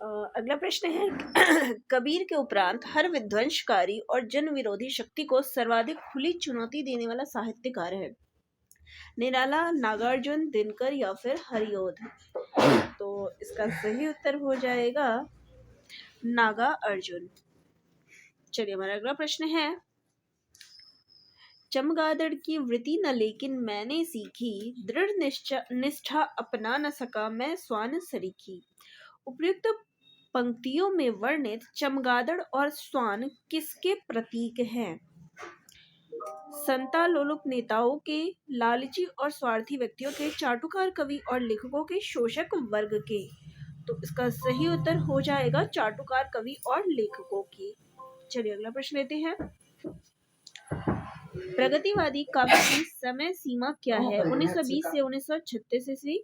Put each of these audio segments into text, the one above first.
अगला प्रश्न है कबीर के उपरांत हर विध्वंसकारी और जन विरोधी शक्ति को सर्वाधिक खुली चुनौती देने वाला साहित्यकार है। निराला, नागार्जुन, दिनकर या फिर हरिओध। तो इसका सही उत्तर हो जाएगा नागार्जुन। चलिए हमारा अगला प्रश्न है चमगादड़ की वृत्ति न लेकिन मैंने सीखी, दृढ़ निष्ठा अपना न सका मैं स्वान सरीखी। उपयुक्त पंक्तियों में वर्णित चमगादड़ और स्वान किसके प्रतीक हैं? संतालोलुप नेताओं के, लालची और स्वार्थी व्यक्तियों के, चाटुकार कवि और लेखकों के, शोषक वर्ग के। तो इसका सही उत्तर हो जाएगा चाटुकार कवि और लेखकों के। चलिए अगला प्रश्न लेते हैं प्रगतिवादी काव्य की समय सीमा क्या है? 1920 से 1936 ईस्वी,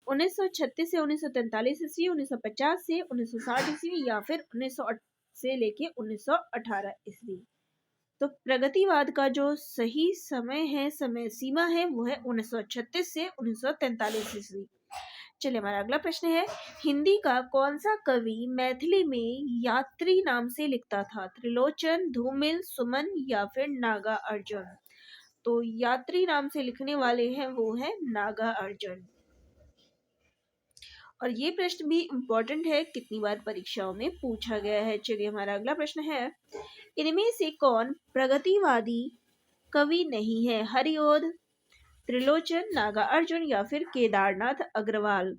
1936 से 1943 ईस्वी, 1950 से 1960 ईस्वी या फिर 1908 से लेके 1918 ईस्वी। तो प्रगतिवाद का जो सही समय है, समय सीमा है, वो है 1936 से 1943 ईस्वी। चलिए हमारा अगला प्रश्न है हिंदी का कौन सा कवि मैथिली में यात्री नाम से लिखता था? त्रिलोचन, धूमिल, सुमन या फिर नागार्जुन। तो यात्री नाम से लिखने वाले हैं वो है नागार्जुन। और ये प्रश्न भी इम्पोर्टेंट है, कितनी बार परीक्षाओं में पूछा गया है। चलिए हमारा अगला प्रश्न है इनमें से कौन प्रगतिवादी कवि नहीं है? हरिओध, त्रिलोचन, नागार्जुन या फिर केदारनाथ अग्रवाल।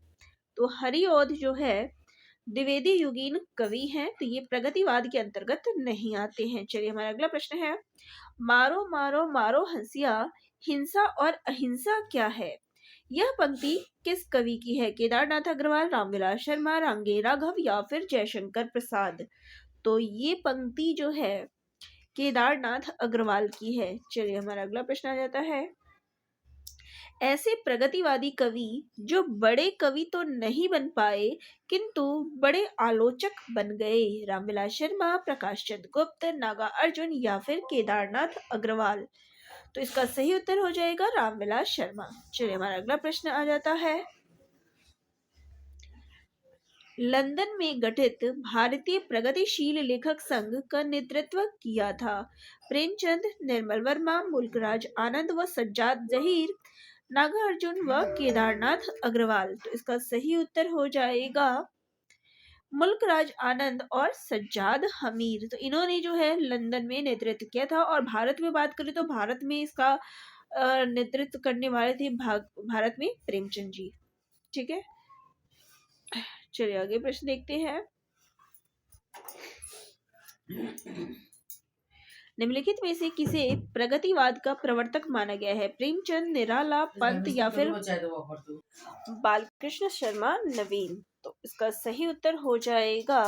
तो हरिओध जो है द्विवेदी युगीन कवि हैं, तो ये प्रगतिवाद के अंतर्गत नहीं आते हैं। चलिए हमारा अगला प्रश्न है मारो मारो मारो हंसिया, हिंसा और अहिंसा क्या है? यह पंक्ति किस कवि की है? केदारनाथ अग्रवाल, रामविलास शर्मा, रांगे राघव या फिर जयशंकर प्रसाद। तो ये पंक्ति जो है केदारनाथ अग्रवाल की है। चलिए हमारा अगला प्रश्न आ जाता है ऐसे प्रगतिवादी कवि जो बड़े कवि तो नहीं बन पाए किंतु बड़े आलोचक बन गए। रामविलास शर्मा, प्रकाश चंद्र गुप्त, नागार्जुन या फिर केदारनाथ अग्रवाल। तो इसका सही उत्तर हो जाएगा रामविलास शर्मा। चलिए हमारा अगला प्रश्न आ जाता है लंदन में गठित भारतीय प्रगतिशील लेखक संघ का नेतृत्व किया था? प्रेमचंद, निर्मल वर्मा, मुल्कराज आनंद व सज्जाद जहीर, नागार्जुन व केदारनाथ अग्रवाल। तो इसका सही उत्तर हो जाएगा मुल्कराज आनंद और सज्जाद हमीर। तो इन्होंने जो है लंदन में नेतृत्व किया था। और भारत में बात करें तो भारत में इसका नेतृत्व करने वाले थे भारत में प्रेमचंद जी। ठीक है, चलिए आगे प्रश्न देखते हैं निम्नलिखित में से किसे प्रगतिवाद का प्रवर्तक माना गया है? प्रेमचंद, निराला, पंत या फिर बालकृष्ण शर्मा नवीन। तो इसका सही उत्तर हो जाएगा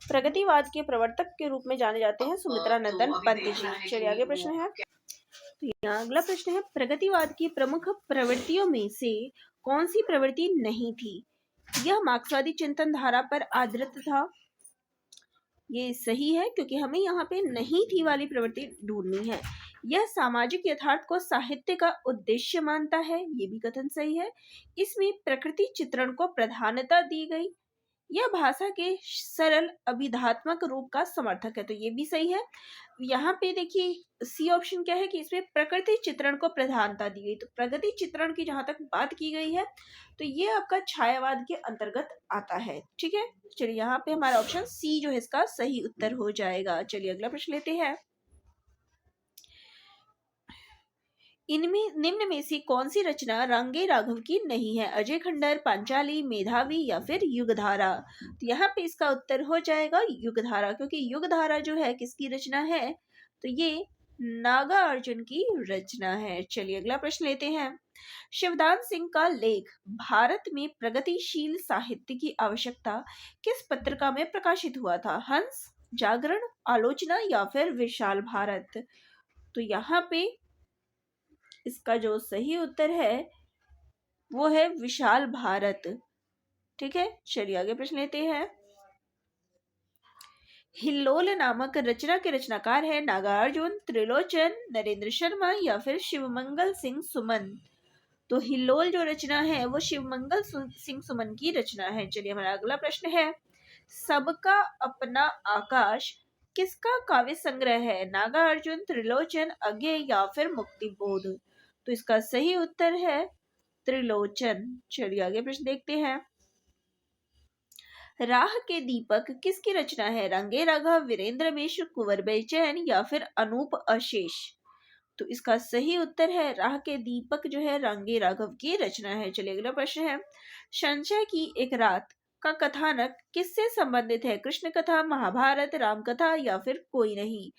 प्रगतिवाद के प्रवर्तक के रूप में जाने जाते हैं सुमित्रा नंदन पंत जी। चलिए आगे प्रश्न है तो यहाँ अगला प्रश्न है प्रगतिवाद की प्रमुख प्रवृत्तियों में से कौन सी प्रवृत्ति नहीं थी? यह मार्क्सवादी चिंतन धारा पर आधारित था। ये सही है क्योंकि हमें यहाँ पे नहीं थी वाली प्रवृत्ति ढूंढनी है। यह सामाजिक यथार्थ को साहित्य का उद्देश्य मानता है। ये भी कथन सही है। इसमें प्रकृति चित्रण को प्रधानता दी गई। यह भाषा के सरल अभिधात्मक रूप का समर्थक है। तो ये भी सही है। यहाँ पे देखिए सी ऑप्शन क्या है कि इसमें प्रकृति चित्रण को प्रधानता दी गई। तो प्रगति चित्रण की जहां तक बात की गई है तो ये आपका छायावाद के अंतर्गत आता है। ठीक है, चलिए यहाँ पे हमारा ऑप्शन सी जो है इसका सही उत्तर हो जाएगा। चलिए अगला प्रश्न लेते हैं इनमें निम्न में से कौन सी रचना रांगे राघव की नहीं है? अजय खंडर, पांचाली, मेधावी या फिर युगधारा। तो यहाँ पे इसका उत्तर हो जाएगा युगधारा, क्योंकि युगधारा जो है किसकी रचना है? तो ये नागार्जुन की रचना है। चलिए अगला प्रश्न लेते हैं शिवदान सिंह का लेख भारत में प्रगतिशील साहित्य की आवश्यकता किस पत्रिका में प्रकाशित हुआ था? हंस, जागरण, आलोचना या फिर विशाल भारत। तो यहाँ पे इसका जो सही उत्तर है वो है विशाल भारत। ठीक है, चलिए आगे प्रश्न लेते हैं हिल्लोल नामक रचना के रचनाकार है नागार्जुन, त्रिलोचन, नरेंद्र शर्मा या फिर शिवमंगल सिंह सुमन। तो हिल्लोल जो रचना है वो शिवमंगल सिंह सुमन की रचना है। चलिए हमारा अगला प्रश्न है, सबका अपना आकाश किसका काव्य संग्रह है? नागार्जुन, त्रिलोचन, अज्ञेय या फिर मुक्तिबोध? तो इसका सही उत्तर है त्रिलोचन। चलिए आगे प्रश्न देखते हैं, राह के दीपक किसकी रचना है? रंगे राघव, वीरेंद्र मिश्र, कुंवर बेचैन या फिर अनूप अशेष? तो इसका सही उत्तर है राह के दीपक जो है रंगे राघव की रचना है। चलिए अगला प्रश्न है, संशय की एक रात का कथानक किससे संबंधित है? कृष्ण कथा, महाभारत, राम कथा या फिर कोई नहीं?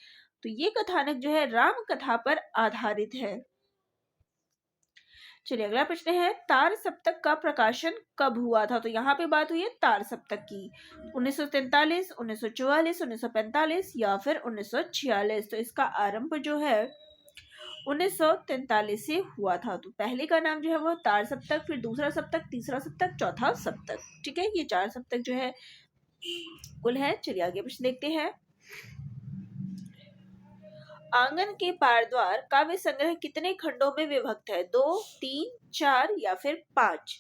तो ये कथानक जो है राम कथा पर आधारित है। चलिए अगला प्रश्न है, तार सप्तक का प्रकाशन कब हुआ था? तो यहाँ पे बात हुई है तार सप्तक की। 1943, 1944, 1945 या फिर 1946? तो इसका आरंभ जो है 1943 से हुआ था। तो पहले का नाम जो है वो तार सप्तक, फिर दूसरा सप्तक, तीसरा सप्तक, चौथा सप्तक। ठीक है, ये 4 सप्तक जो है कुल है। चलिए आगे प्रश्न देखते हैं, आंगन के पार द्वार काव्य संग्रह कितने खंडों में विभक्त है? 2, 3, 4 या फिर 5?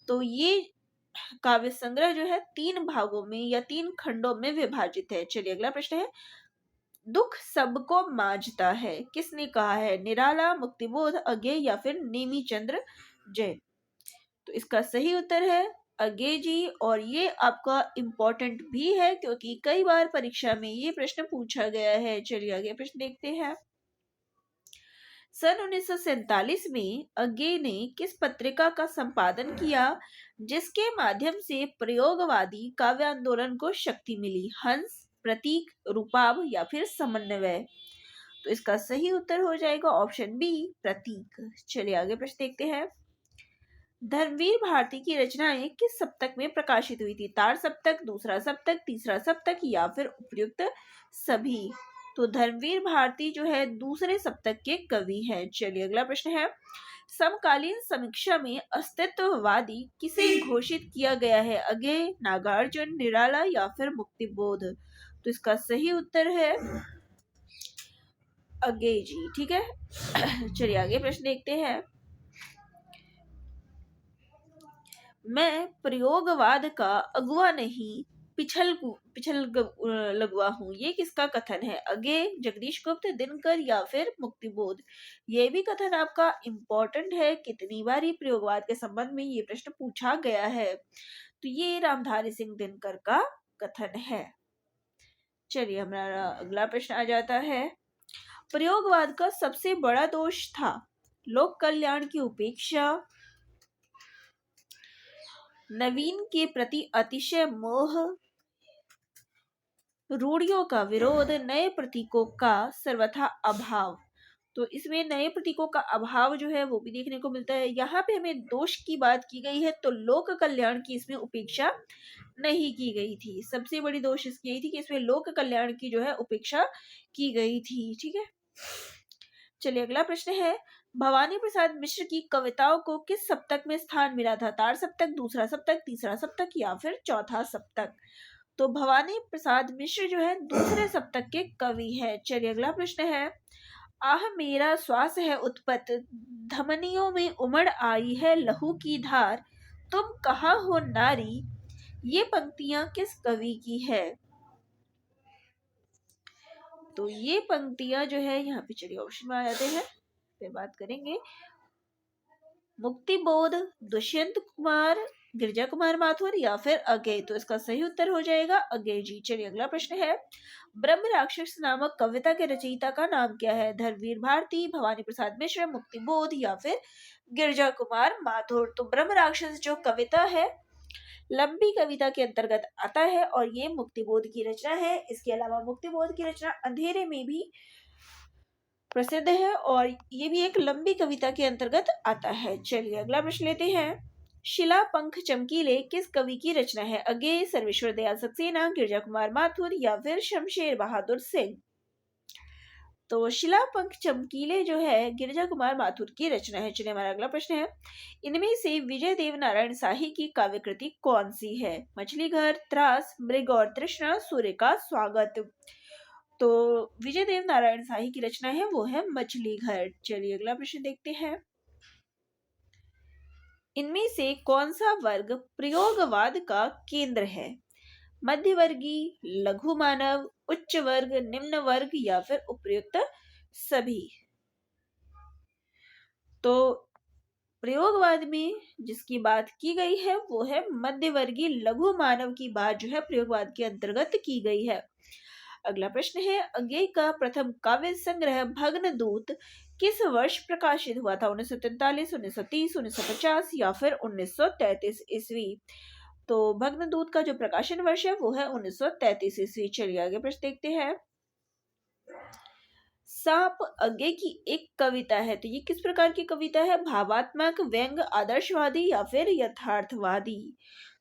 तो ये काव्य संग्रह जो है 3 भागों में या 3 खंडों में विभाजित है। चलिए अगला प्रश्न है, दुख सबको मांझता है किसने कहा है? निराला, मुक्तिबोध, अज्ञेय या फिर नेमी चंद्र जैन? तो इसका सही उत्तर है अज्ञेय जी, और ये आपका इम्पोर्टेंट भी है क्योंकि कई बार परीक्षा में ये प्रश्न पूछा गया है। चलिए आगे प्रश्न देखते हैं, सन 1947 में अज्ञेय ने किस पत्रिका का संपादन किया जिसके माध्यम से प्रयोगवादी काव्य आंदोलन को शक्ति मिली? हंस, प्रतीक, रूपाभ या फिर समन्वय? तो इसका सही उत्तर हो जाएगा ऑप्शन बी, प्रतीक। चलिए आगे प्रश्न देखते हैं, धर्मवीर भारती की रचनाएं किस सप्तक में प्रकाशित हुई थी? तार सप्तक, दूसरा सप्तक, तीसरा सप्तक या फिर उपयुक्त सभी? तो धर्मवीर भारती जो है दूसरे सप्तक के कवि हैं। चलिए अगला प्रश्न है, समकालीन समीक्षा में अस्तित्ववादी किसे घोषित किया गया है? अज्ञेय, नागार्जुन, निराला या फिर मुक्तिबोध? तो इसका सही उत्तर है अज्ञेय जी। ठीक है, चलिए आगे प्रश्न देखते हैं, मैं प्रयोगवाद का अगुआ नहीं पिछल लगुआ हूँ, ये किसका कथन है? अज्ञेय, जगदीश गुप्त, दिनकर या फिर मुक्तिबोध? ये भी कथन आपका इम्पोर्टेंट है, कितनी बार ये प्रयोगवाद के संबंध में ये प्रश्न पूछा गया है। तो ये रामधारी सिंह दिनकर का कथन है। चलिए हमारा अगला प्रश्न आ जाता है, प्रयोगवाद का सबसे बड़ा दोष था लोक कल्याण की उपेक्षा, नवीन के प्रति अतिशय मोह, रूढ़ियों का विरोध, नए प्रतीकों का सर्वथा अभाव? तो इसमें नए प्रतीकों का अभाव जो है वो भी देखने को मिलता है। यहाँ पे हमें दोष की बात की गई है तो लोक कल्याण की इसमें उपेक्षा नहीं की गई थी। सबसे बड़ी दोष इसकी यही थी कि इसमें लोक कल्याण की जो है उपेक्षा की गई थी। ठीक है, चलिए अगला प्रश्न है, भवानी प्रसाद मिश्र की कविताओं को किस सप्तक में स्थान मिला था? तार सप्तक, दूसरा सप्तक, तीसरा सप्तक या फिर चौथा सप्तक? तो भवानी प्रसाद मिश्र जो है दूसरे सप्तक के कवि है। चलिए अगला प्रश्न है, आह मेरा श्वास है उत्पत, धमनियों में उमड़ आई है लहू की धार, तुम कहाँ हो नारी, ये पंक्तियां किस कवि की है? तो ये पंक्तियां जो है यहाँ पे, चलिए ऑप्शन में आ जाते हैं, फिर बात करेंगे, मुक्तिबोध, दुष्यंत कुमार, गिरजा कुमार माथुर या फिर अज्ञेय? तो इसका सही उत्तर हो जाएगा अज्ञेय जी। चलिए अगला प्रश्न है, ब्रह्म राक्षस नामक कविता के रचयिता का नाम क्या है? धर्मवीर भारती, भवानी प्रसाद मिश्र, मुक्तिबोध या फिर गिरजा कुमार माथुर? तो ब्रह्म राक्षस जो कविता है लंबी कविता के अंतर्गत आता है और ये मुक्तिबोध की रचना है। इसके अलावा मुक्तिबोध की रचना अंधेरे में भी प्रसिद्ध है और ये भी एक लंबी कविता के अंतर्गत आता है। चलिए अगला प्रश्न लेते हैं, शिला पंख चमकीले किस कवि की रचना है? अज्ञेय, सर्वेश्वर दयाल सक्सेना, गिरजा कुमार माथुर या फिर शमशेर बहादुर सिंह? तो शिला पंख चमकीले जो है गिरजा कुमार माथुर की रचना है। चलिए हमारा अगला प्रश्न है, इनमें से विजय देव नारायण शाही की काव्य कृति कौन सी है? मछली घर, त्रास, मृग और तृष्णा, सूर्य का स्वागत? तो विजय देव नारायण शाही की रचना है वो है मछली घर। चलिए अगला प्रश्न देखते हैं, इनमें से कौन सा वर्ग प्रयोगवाद का केंद्र है? मध्यवर्गीय, लघु मानव, उच्च वर्ग, निम्न वर्ग या फिर उपर्युक्त सभी? तो प्रयोगवाद में जिसकी बात की गई है वो है मध्यवर्गीय लघु मानव की बात जो है प्रयोगवाद के अंतर्गत की गई है। अगला प्रश्न है, अंगेय का प्रथम काव्य संग्रह भग्नदूत किस वर्ष प्रकाशित हुआ था? 1943, 1930, 1950 या फिर 1933 ईस्वी? तो भग्नदूत का जो प्रकाशन वर्ष है वो है 1933 ईस्वी। चलिए आगे प्रश्न देखते हैं। सांप अंगेय की एक कविता है, तो ये किस प्रकार की कविता है? भावात्मक, व्यंग, आदर्शवादी या फिर यथार्थवादी?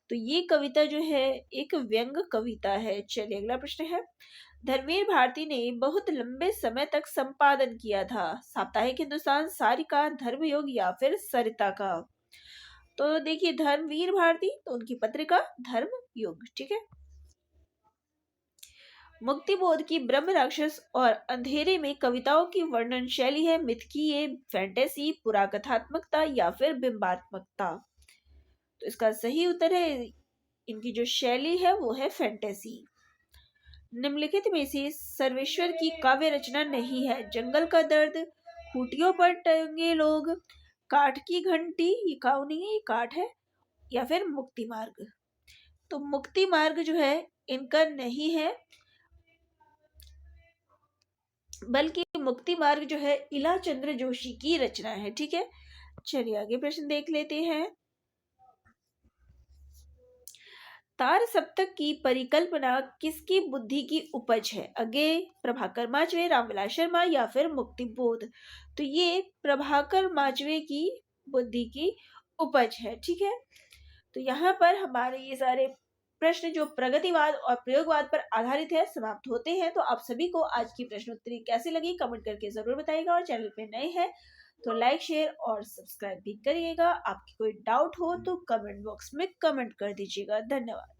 तो ये कविता जो है एक व्यंग कविता है। चलिए अगला प्रश्न है, धर्मवीर भारती ने बहुत लंबे समय तक संपादन किया था, साप्ताहिक हिंदुस्तान, सारिका, धर्मयुग या फिर सरिता का? तो देखिए धर्मवीर भारती तो उनकी पत्रिका धर्मयुग, ठीक है। मुक्तिबोध की ब्रह्म राक्षस और अंधेरे में कविताओं की वर्णन शैली है मिथकीय, फैंटेसी, पुराकथात्मकता या फिर बिंबात्मकता? तो इसका सही उत्तर है, इनकी जो शैली है वो है फैंटेसी। निम्नलिखित में से सर्वेश्वर की काव्य रचना नहीं है? जंगल का दर्द, खूटियों पर टंगे लोग, काठ की घंटी, ये काऊ नहीं है ये काठ है, या फिर मुक्ति मार्ग? तो मुक्ति मार्ग जो है इनका नहीं है, बल्कि मुक्ति मार्ग जो है इला चंद्र जोशी की रचना है, ठीक है। चलिए आगे प्रश्न देख लेते हैं। तार सप्तक की परिकल्पना किसकी बुद्धि की उपज है? अगेय, प्रभाकर माचवे, रामविलास शर्मा या फिर मुक्तिबोध? तो ये प्रभाकर माचवे की बुद्धि की उपज है, ठीक है। तो यहाँ पर हमारे ये सारे प्रश्न जो प्रगतिवाद और प्रयोगवाद पर आधारित है समाप्त होते हैं। तो आप सभी को आज की प्रश्नोत्तरी कैसी लगी कमेंट करके जरूर बताइएगा, और चैनल पे नए हैं तो लाइक, शेयर और सब्सक्राइब भी करिएगा। आपकी कोई डाउट हो तो कमेंट बॉक्स में कमेंट कर दीजिएगा। धन्यवाद।